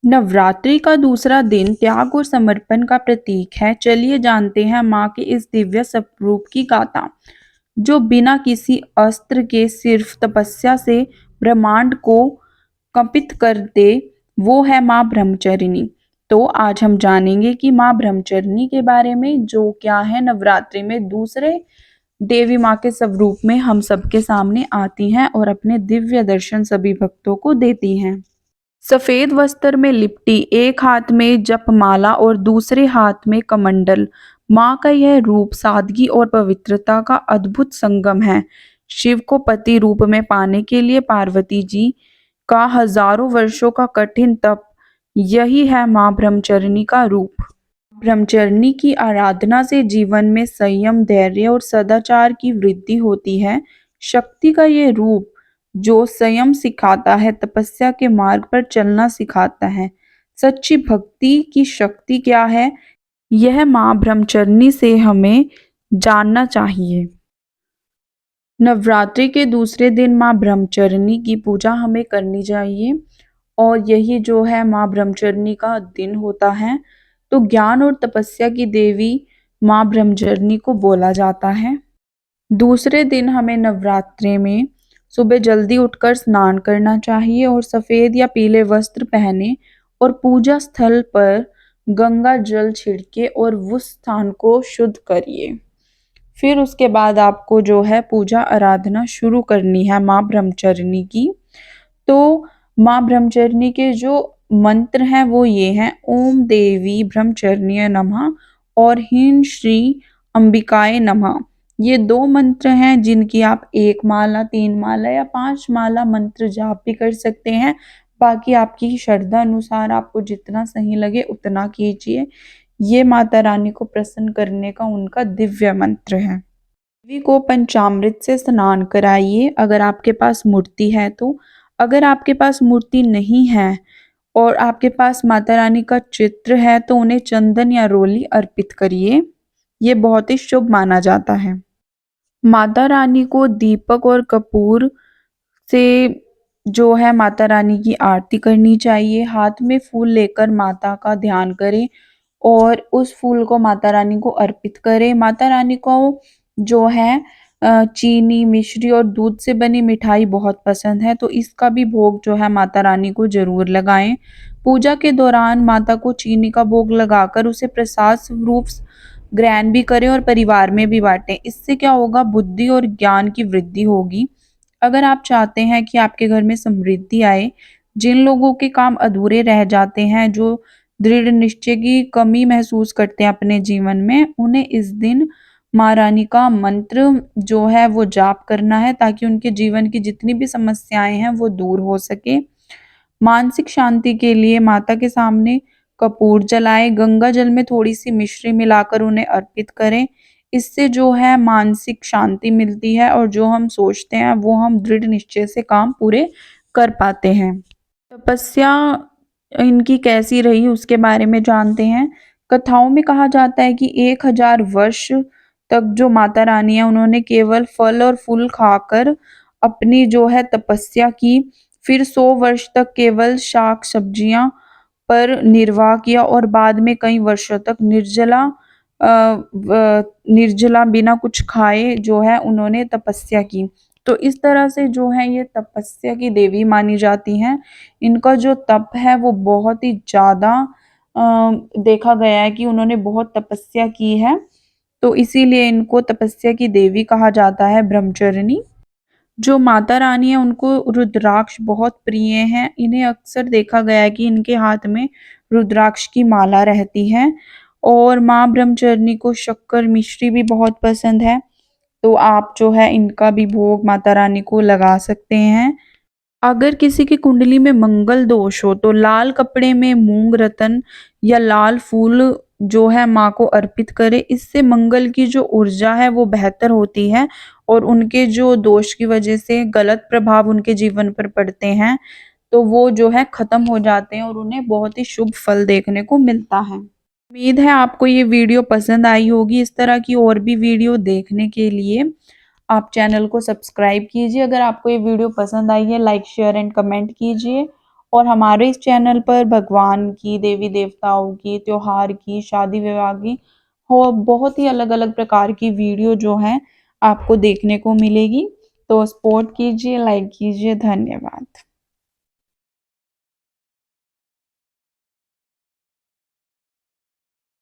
नवरात्रि का दूसरा दिन त्याग और समर्पण का प्रतीक है। चलिए जानते हैं माँ के इस दिव्य स्वरूप की गाथा, जो बिना किसी अस्त्र के सिर्फ तपस्या से ब्रह्मांड को कंपित कर दे। वो है माँ ब्रह्मचारिणी। तो आज हम जानेंगे कि माँ ब्रह्मचारिणी के बारे में, जो क्या है नवरात्रि में दूसरे देवी माँ के स्वरूप में हम सबके सामने आती हैं और अपने दिव्य दर्शन सभी भक्तों को देती हैं। सफेद वस्त्र में लिपटी, एक हाथ में जपमाला और दूसरे हाथ में कमंडल, माँ का यह रूप सादगी और पवित्रता का अद्भुत संगम है। शिव को पति रूप में पाने के लिए पार्वती जी का हजारों वर्षों का कठिन तप, यही है माँ ब्रह्मचारिणी का रूप। ब्रह्मचर्य की आराधना से जीवन में संयम, धैर्य और सदाचार की वृद्धि होती है। शक्ति का ये रूप जो संयम सिखाता है, तपस्या के मार्ग पर चलना सिखाता है। सच्ची भक्ति की शक्ति क्या है, यह माँ ब्रह्मचर्य से हमें जानना चाहिए। नवरात्रि के दूसरे दिन माँ ब्रह्मचारिणी की पूजा हमें करनी चाहिए और यही जो है माँ ब्रह्मचारिणी का दिन होता है। तो ज्ञान और तपस्या की देवी माँ ब्रह्मचारिणी को बोला जाता है। दूसरे दिन हमें नवरात्रि में सुबह जल्दी उठकर स्नान करना चाहिए और सफेद या पीले वस्त्र पहने और पूजा स्थल पर गंगा जल छिड़के और उस स्थान को शुद्ध करिए। फिर उसके बाद आपको जो है पूजा आराधना शुरू करनी है माँ ब्रह्मचारिणी की। तो माँ ब्रह्मचारिणी के जो मंत्र हैं वो ये हैं: ओम देवी ब्रह्मचर्य नमः और ह्रीं श्री अंबिकाय नमः। ये दो मंत्र हैं जिनकी आप एक माला, तीन माला या पांच माला मंत्र जाप भी कर सकते हैं। बाकी आपकी श्रद्धा अनुसार आपको जितना सही लगे उतना कीजिए। ये माता रानी को प्रसन्न करने का उनका दिव्य मंत्र है। देवी को पंचामृत से स्नान कराइए अगर आपके पास मूर्ति है तो। अगर आपके पास मूर्ति नहीं है और आपके पास माता रानी का चित्र है तो उन्हें चंदन या रोली अर्पित करिए। ये बहुत ही शुभ माना जाता है। माता रानी को दीपक और कपूर से जो है माता रानी की आरती करनी चाहिए। हाथ में फूल लेकर माता का ध्यान करें और उस फूल को माता रानी को अर्पित करें। माता रानी को जो है चीनी, मिश्री और दूध से बनी मिठाई बहुत पसंद है, तो इसका भी भोग जो है माता रानी को जरूर लगाएं। पूजा के दौरान माता को चीनी का भोग लगाकर उसे प्रसाद स्वरूप ग्रहण भी करें और परिवार में भी बांटें। इससे क्या होगा, बुद्धि और ज्ञान की वृद्धि होगी। अगर आप चाहते हैं कि आपके घर में समृद्धि आए, जिन लोगों के काम अधूरे रह जाते हैं, जो दृढ़ निश्चय की कमी महसूस करते हैं अपने जीवन में, उन्हें इस दिन माँ रानी का मंत्र जो है वो जाप करना है ताकि उनके जीवन की जितनी भी समस्याएं हैं वो दूर हो सके। मानसिक शांति के लिए माता के सामने कपूर जलाएं, गंगा जल में थोड़ी सी मिश्री मिलाकर उन्हें अर्पित करें। इससे जो है मानसिक शांति मिलती है और जो हम सोचते हैं वो हम दृढ़ निश्चय से काम पूरे कर पाते हैं। तपस्या इनकी कैसी रही उसके बारे में जानते हैं। कथाओं में कहा जाता है कि 1000 वर्ष तक जो माता रानी है उन्होंने केवल फल और फूल खाकर अपनी जो है तपस्या की। फिर 100 वर्ष तक केवल शाक सब्जियां पर निर्वाह किया और बाद में कई वर्षों तक निर्जला बिना कुछ खाए जो है उन्होंने तपस्या की। तो इस तरह से जो है ये तपस्या की देवी मानी जाती हैं। इनका जो तप है वो बहुत ही ज़्यादा देखा गया है कि उन्होंने बहुत तपस्या की है, तो इसीलिए इनको तपस्या की देवी कहा जाता है ब्रह्मचारिणी। जो माता रानी है उनको रुद्राक्ष बहुत प्रिय हैं। इन्हें अक्सर देखा गया है कि इनके हाथ में रुद्राक्ष की माला रहती है और माँ ब्रह्मचारिणी को शक्कर मिश्री भी बहुत पसंद है, तो आप जो है इनका भी भोग माता रानी को लगा सकते हैं। अगर किसी की कुंडली में मंगल दोष हो तो लाल कपड़े में मूंग रतन या लाल फूल जो है माँ को अर्पित करे। इससे मंगल की जो ऊर्जा है वो बेहतर होती है और उनके जो दोष की वजह से गलत प्रभाव उनके जीवन पर पड़ते हैं तो वो जो है खत्म हो जाते हैं और उन्हें बहुत ही शुभ फल देखने को मिलता है। उम्मीद है आपको ये वीडियो पसंद आई होगी। इस तरह की और भी वीडियो देखने के लिए आप चैनल को सब्सक्राइब कीजिए। अगर आपको ये वीडियो पसंद आई है, लाइक शेयर एंड कमेंट कीजिए और हमारे इस चैनल पर भगवान की, देवी-देवताओं की, त्योहार की, शादी-विवाह की और बहुत ही अलग-अलग प्रकार की वीडियो जो हैं आपको देखने को मिलेगी। तो सपोर्ट कीजिए, लाइक कीजिए। धन्यवाद।